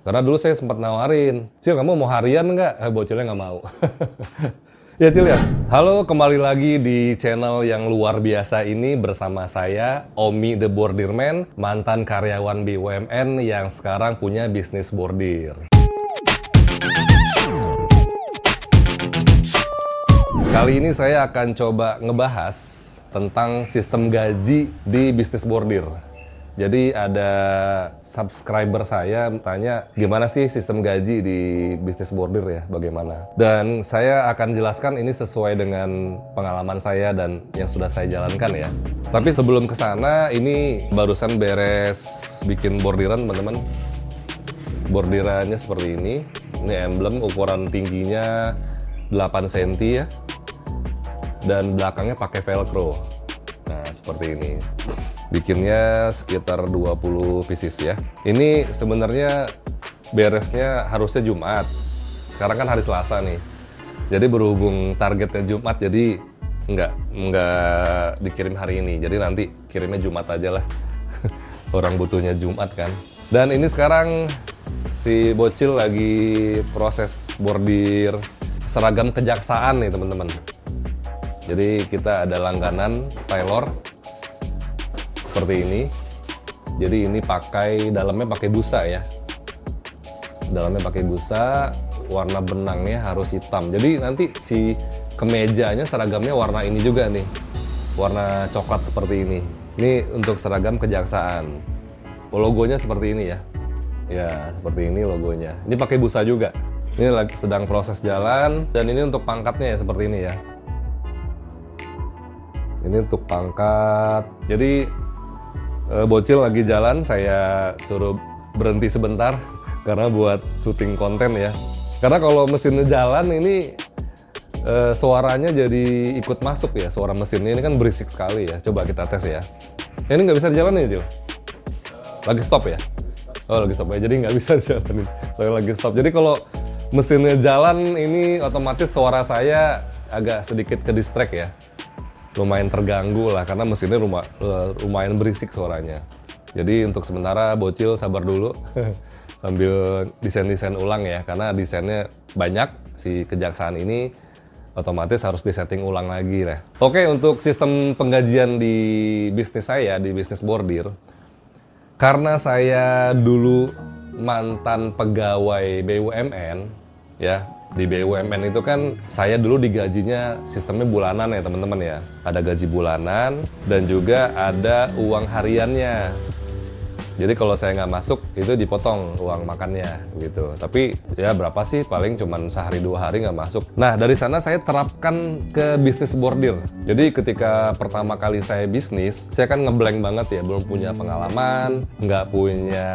Karena dulu saya sempat nawarin, Cil kamu mau harian nggak? Bocilnya nggak mau. Ya Cil ya. Halo, kembali lagi di channel yang luar biasa ini bersama saya, Omi The Bordirman, mantan karyawan BUMN yang sekarang punya bisnis bordir. Kali ini saya akan coba ngebahas tentang sistem gaji di bisnis bordir. Jadi ada subscriber saya tanya gimana sih sistem gaji di bisnis bordir ya, bagaimana. Dan saya akan jelaskan ini sesuai dengan pengalaman saya dan yang sudah saya jalankan ya. Tapi sebelum ke sana, ini barusan beres bikin bordiran teman-teman. Bordirannya seperti ini. Ini emblem ukuran tingginya 8 cm ya. Dan belakangnya pakai velcro. Nah, seperti ini. Bikinnya sekitar 20 pieces ya. Ini sebenarnya beresnya harusnya Jumat. Sekarang kan hari Selasa nih. Jadi berhubung targetnya Jumat, jadi nggak dikirim hari ini. Jadi nanti kirimnya Jumat aja lah. Orang butuhnya Jumat kan. Dan ini sekarang si bocil lagi proses bordir seragam kejaksaan nih teman-teman. Jadi kita ada langganan tailor seperti ini. Jadi ini dalamnya pakai busa ya. Dalamnya pakai busa, warna benangnya harus hitam. Jadi nanti si kemejanya seragamnya warna ini juga nih. Warna coklat seperti ini. Ini untuk seragam kejaksaan. Logonya seperti ini ya. Ya, seperti ini logonya. Ini pakai busa juga. Ini lagi sedang proses jalan dan ini untuk pangkatnya ya seperti ini ya. Ini untuk pangkat. Jadi bocil lagi jalan, saya suruh berhenti sebentar karena buat syuting konten ya. Karena kalau mesinnya jalan ini suaranya jadi ikut masuk ya, suara mesinnya ini kan berisik sekali ya. Coba kita tes ya. Ini nggak bisa jalan nih, Cil? Lagi stop ya? Oh, lagi stop ya, jadi nggak bisa jalanin. Saya lagi stop. Jadi kalau mesinnya jalan ini otomatis suara saya agak sedikit ke distract ya. Lumayan terganggu lah karena mesinnya lumayan berisik suaranya. Jadi untuk sementara bocil sabar dulu sambil desain ulang ya, karena desainnya banyak si kejaksaan ini, otomatis harus disetting ulang lagi lah. Oke, untuk sistem penggajian di bisnis saya, di bisnis bordir, karena saya dulu mantan pegawai BUMN ya. Di BUMN itu kan saya dulu digajinya sistemnya bulanan ya teman-teman ya. Ada gaji bulanan dan juga ada uang hariannya. Jadi kalau saya nggak masuk itu dipotong uang makannya gitu. Tapi ya berapa sih, paling cuman sehari 2 hari nggak masuk. Nah dari sana saya terapkan ke bisnis bordir. Jadi ketika pertama kali saya bisnis, saya kan ngeblank banget ya, belum punya pengalaman, nggak punya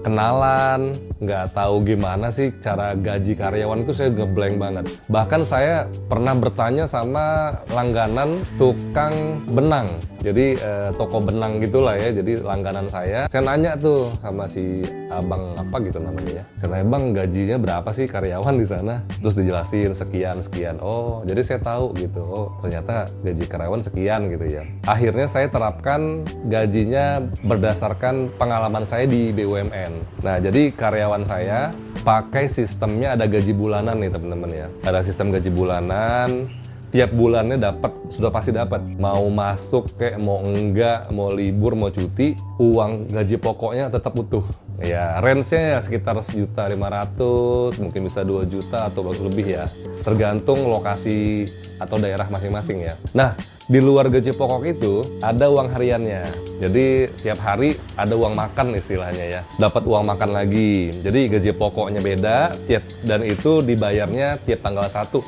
kenalan, nggak tahu gimana sih cara gaji karyawan, itu saya ngeblank banget. Bahkan saya pernah bertanya sama langganan tukang benang. Jadi toko benang gitulah ya, jadi langganan saya nanya tuh sama si abang apa gitu namanya ya. Saya nanya, bang gajinya berapa sih karyawan di sana? Terus dijelasin sekian. Oh, jadi saya tahu gitu. Oh, ternyata gaji karyawan sekian gitu ya. Akhirnya saya terapkan gajinya berdasarkan pengalaman saya di BUMN. Nah, jadi karyawan saya pakai sistemnya ada gaji bulanan nih teman-teman ya. Ada sistem gaji bulanan. Tiap bulannya sudah pasti dapat. Mau masuk kayak mau enggak, mau libur, mau cuti, uang gaji pokoknya tetap utuh. Ya, range-nya ya sekitar 1.500.000, mungkin bisa 2 juta atau lebih ya. Tergantung lokasi atau daerah masing-masing ya. Nah, di luar gaji pokok itu ada uang hariannya. Jadi tiap hari ada uang makan istilahnya ya. Dapat uang makan lagi. Jadi gaji pokoknya beda, dan itu dibayarnya tiap tanggal 1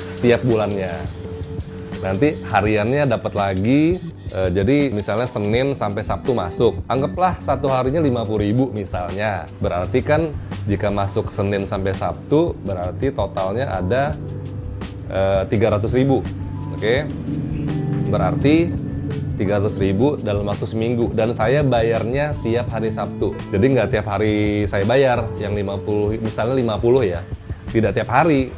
setiap bulannya. Nanti hariannya dapat lagi. Jadi misalnya Senin sampai Sabtu masuk. Anggaplah satu harinya 50.000 misalnya. Berarti kan jika masuk Senin sampai Sabtu berarti totalnya ada 300.000. Oke. Berarti 300.000 dalam waktu seminggu, dan saya bayarnya tiap hari Sabtu. Jadi nggak tiap hari saya bayar yang 50, misalnya 50 ya. tidak tiap hari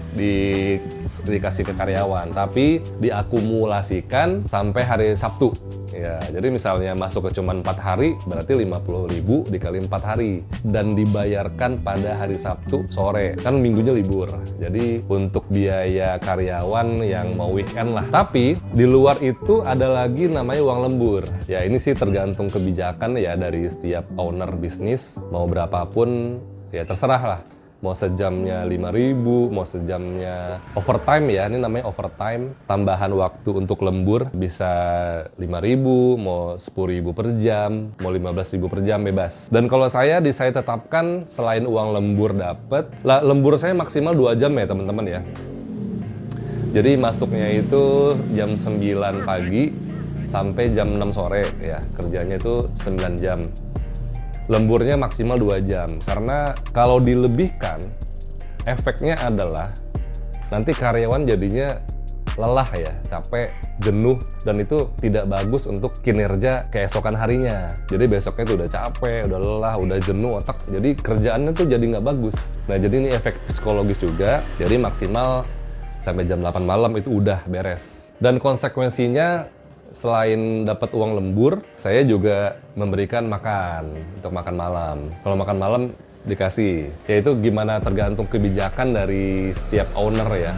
dikasih ke karyawan, tapi diakumulasikan sampai hari Sabtu. Ya, jadi misalnya masuk ke cuma 4 hari, berarti 50.000 dikali 4 hari. Dan dibayarkan pada hari Sabtu sore. Kan minggunya libur. Jadi untuk biaya karyawan yang mau weekend lah. Tapi di luar itu ada lagi namanya uang lembur. Ya ini sih tergantung kebijakan ya dari setiap owner bisnis. Mau berapapun, ya terserah lah. Mau sejamnya 5.000, mau sejamnya overtime ya, ini namanya overtime. Tambahan waktu untuk lembur bisa 5.000, mau 10.000 per jam, mau 15.000 per jam bebas. Dan kalau saya tetapkan selain uang lembur dapat, lembur saya maksimal 2 jam ya teman-teman ya. Jadi masuknya itu jam 9 pagi sampai jam 6 sore ya, kerjanya itu 9 jam. Lemburnya maksimal 2 jam, karena kalau dilebihkan, efeknya adalah nanti karyawan jadinya lelah ya, capek, jenuh, dan itu tidak bagus untuk kinerja keesokan harinya. Jadi besoknya tuh udah capek, udah lelah, udah jenuh otak, jadi kerjaannya tuh jadi nggak bagus. Nah jadi ini efek psikologis juga, jadi maksimal sampai jam 8 malam itu udah beres. Dan konsekuensinya, selain dapat uang lembur, saya juga memberikan makan untuk makan malam. Kalau makan malam dikasih, yaitu gimana tergantung kebijakan dari setiap owner ya.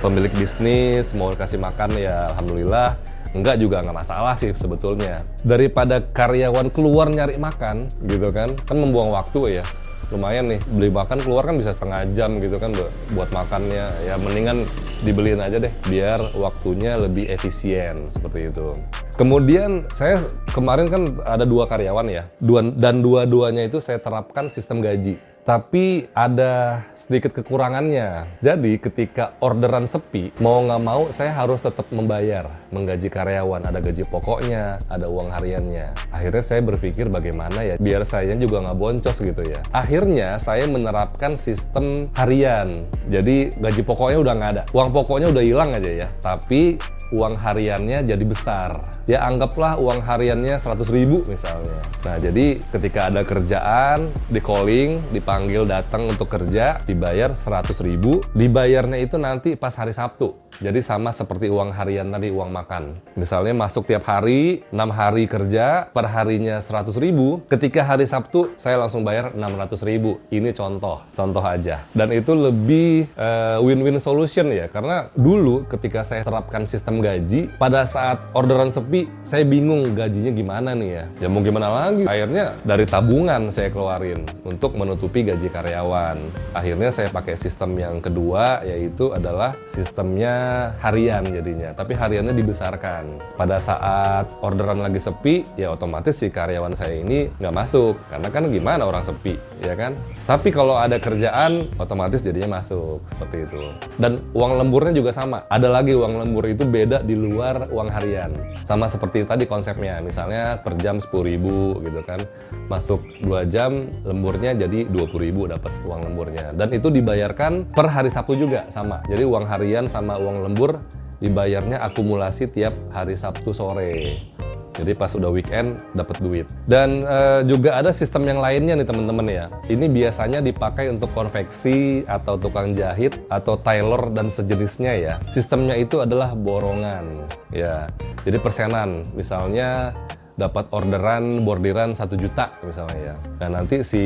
Pemilik bisnis mau kasih makan ya alhamdulillah, enggak juga nggak masalah sih sebetulnya. Daripada karyawan keluar nyari makan gitu kan membuang waktu ya. Lumayan nih, beli makan keluar kan bisa setengah jam gitu kan buat makannya. Ya mendingan dibeliin aja deh, biar waktunya lebih efisien, seperti itu. Kemudian saya kemarin kan ada 2 karyawan ya, dan dua-duanya itu saya terapkan sistem gaji. Tapi ada sedikit kekurangannya. Jadi ketika orderan sepi, mau nggak mau saya harus tetap membayar, menggaji karyawan. Ada gaji pokoknya, ada uang hariannya. Akhirnya saya berpikir bagaimana ya, biar saya juga nggak boncos gitu ya. Akhirnya saya menerapkan sistem harian. Jadi gaji pokoknya udah nggak ada. Uang pokoknya udah hilang aja ya. Tapi uang hariannya jadi besar. Ya anggaplah uang hariannya 100.000 misalnya. Nah jadi ketika ada kerjaan, di calling, dipanggil datang untuk kerja, dibayar 100.000. Dibayarnya itu nanti pas hari Sabtu. Jadi sama seperti uang harian tadi, uang makan. Misalnya masuk tiap hari, 6 hari kerja, per harinya 100.000. Ketika hari Sabtu, saya langsung bayar 600.000. Ini contoh aja. Dan itu lebih win-win solution ya. Karena dulu ketika saya terapkan sistem gaji, pada saat orderan sepi, saya bingung gajinya gimana nih ya. Ya mau gimana lagi? Akhirnya dari tabungan saya keluarin untuk menutupi gaji karyawan. Akhirnya saya pakai sistem yang kedua, yaitu adalah sistemnya harian jadinya. Tapi hariannya dibesarkan. Pada saat orderan lagi sepi, ya otomatis si karyawan saya ini nggak masuk. Karena kan gimana orang sepi, ya kan? Tapi kalau ada kerjaan, otomatis jadinya masuk. Seperti itu. Dan uang lemburnya juga sama. Ada lagi uang lembur itu beda di luar uang harian. Sama seperti tadi konsepnya, misalnya per jam 10.000 gitu kan. Masuk 2 jam, lemburnya jadi 20.000 dapat uang lemburnya. Dan itu dibayarkan per hari Sabtu juga sama. Jadi uang harian sama uang lembur dibayarnya akumulasi tiap hari Sabtu sore. Jadi pas udah weekend dapat duit. Dan juga ada sistem yang lainnya nih teman-teman ya. Ini biasanya dipakai untuk konveksi atau tukang jahit atau tailor dan sejenisnya ya. Sistemnya itu adalah borongan ya. Jadi persenan. Misalnya dapat orderan bordiran 1 juta misalnya ya. Nah nanti si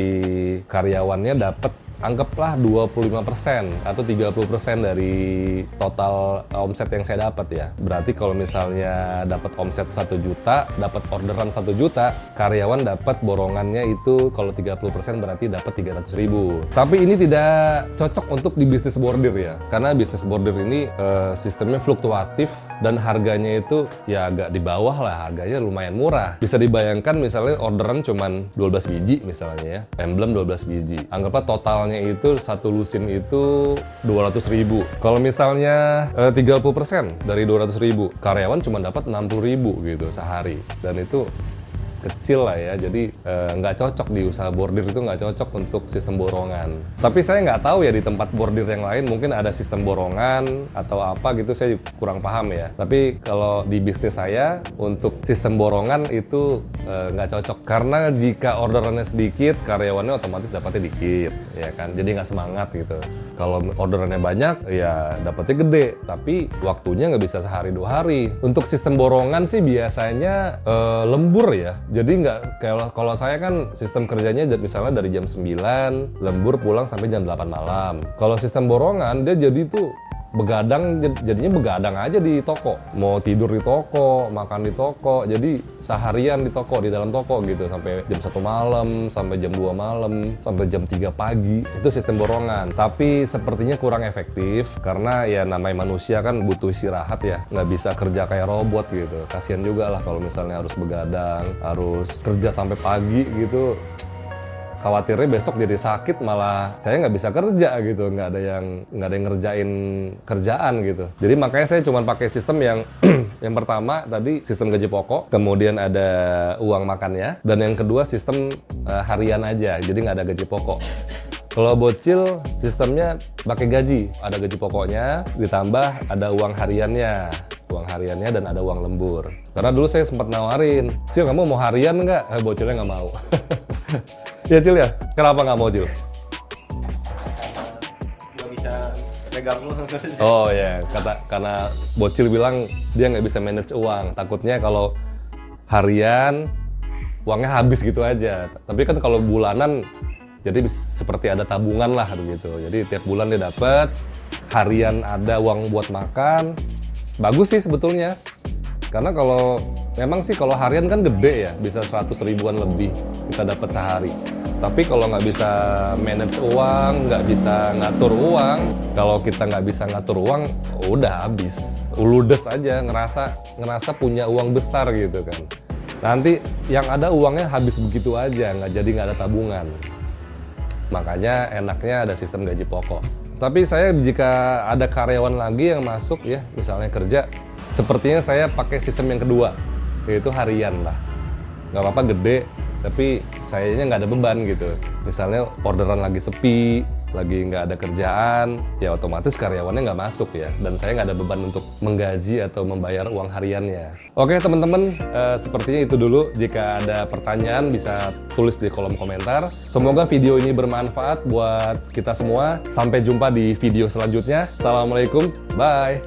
karyawannya dapat anggaplah 25% atau 30% dari total omset yang saya dapat ya. Berarti kalau misalnya dapat omset 1 juta, dapat orderan 1 juta, karyawan dapat borongannya itu kalau 30% berarti dapat 300.000. Tapi ini tidak cocok untuk di bisnis bordir ya. Karena bisnis bordir ini sistemnya fluktuatif dan harganya itu ya agak di bawah lah, harganya lumayan murah. Bisa dibayangkan misalnya orderan cuman 12 biji misalnya ya, emblem 12 biji. Anggaplah total itu satu lusin itu 200.000. Kalau misalnya 30% dari 200.000, karyawan cuma dapat 60.000 gitu sehari. Dan itu kecil lah ya, jadi nggak cocok di usaha bordir itu, nggak cocok untuk sistem borongan. Tapi saya nggak tahu ya di tempat bordir yang lain mungkin ada sistem borongan atau apa gitu, saya kurang paham ya. Tapi kalau di bisnis saya untuk sistem borongan itu nggak cocok, karena jika orderannya sedikit karyawannya otomatis dapatnya dikit ya kan, jadi nggak semangat gitu. Kalau orderannya banyak ya dapatnya gede, tapi waktunya nggak bisa sehari 2 hari. Untuk sistem borongan sih biasanya lembur ya, jadi nggak kalau saya kan sistem kerjanya misalnya dari jam 9 lembur pulang sampai jam 8 malam. Kalau sistem borongan dia jadi tuh begadang, jadinya begadang aja di toko, mau tidur di toko, makan di toko, jadi seharian di toko, di dalam toko gitu, sampai jam 1 malam, sampai jam 2 malam, sampai jam 3 pagi, itu sistem borongan. Tapi sepertinya kurang efektif, karena ya namanya manusia kan butuh istirahat ya, nggak bisa kerja kayak robot gitu. Kasian juga lah kalau misalnya harus begadang, harus kerja sampai pagi gitu. Khawatirnya besok jadi sakit, malah saya nggak bisa kerja gitu, nggak ada yang ngerjain kerjaan gitu. Jadi makanya saya cuma pakai sistem yang yang pertama tadi sistem gaji pokok, kemudian ada uang makannya, dan yang kedua sistem harian aja, jadi nggak ada gaji pokok. Kalau bocil sistemnya pakai gaji, ada gaji pokoknya, ditambah ada uang hariannya dan ada uang lembur. Karena dulu saya sempat nawarin, Cil kamu mau harian nggak? Bocilnya nggak mau. Ya Cil ya, kenapa nggak mau Cil? Nggak bisa pegang uang. Oh ya, karena bocil bilang dia nggak bisa manage uang, takutnya kalau harian uangnya habis gitu aja. Tapi kan kalau bulanan, jadi seperti ada tabungan lah begitu. Jadi tiap bulan dia dapat, harian ada uang buat makan, bagus sih sebetulnya. Karena kalau memang sih kalau harian kan gede ya, bisa 100 ribuan lebih kita dapat sehari. Tapi kalau nggak bisa manage uang, nggak bisa ngatur uang, kalau kita nggak bisa ngatur uang, udah habis. Uludes aja, ngerasa punya uang besar gitu kan. Nanti yang ada uangnya habis begitu aja, jadi nggak ada tabungan. Makanya enaknya ada sistem gaji pokok. Tapi saya jika ada karyawan lagi yang masuk ya, misalnya kerja, sepertinya saya pakai sistem yang kedua, yaitu harian lah. Nggak apa-apa gede, tapi sayanya nggak ada beban gitu. Misalnya orderan lagi sepi, lagi nggak ada kerjaan, ya otomatis karyawannya nggak masuk ya. Dan saya nggak ada beban untuk menggaji atau membayar uang hariannya. Oke teman-teman, sepertinya itu dulu. Jika ada pertanyaan bisa tulis di kolom komentar. Semoga video ini bermanfaat buat kita semua. Sampai jumpa di video selanjutnya. Assalamualaikum, bye!